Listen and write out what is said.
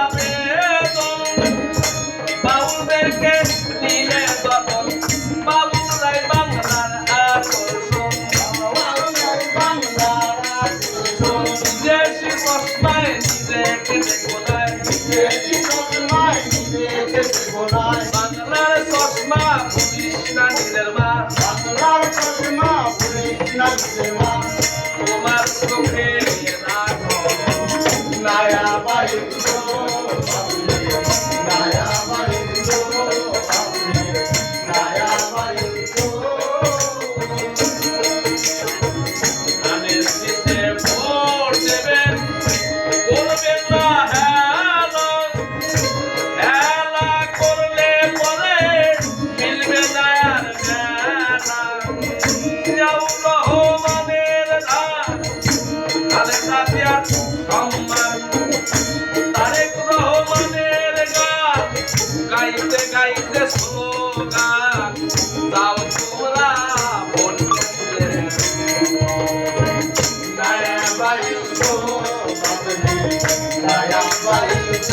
আবেদন বাউলদেরকে নিয়ে যখন বাবুরাই বাংলার আকর্ষণ নিজের কসমায় নিজেকে দেখো নাই বাংলার চশমা পুলিশ না নিজের মা তোমার চোখে রাখো নায়া বাইন্দ নায়া বাইন্দ নায়া বাইন্দ ধানের শীতে ভোট দেবেন বলবেন না হেলা হেলা করলে পরে মিলবে না আর মেলা জিয়াউর রহমানের ধান খালেদা জিয়ার সম্মান তারেক রহমানের গান গাইতে গাইতে স্লোগান দাও তোমরা ভোট নায়া বাইন্দ নায়া বাইন্দ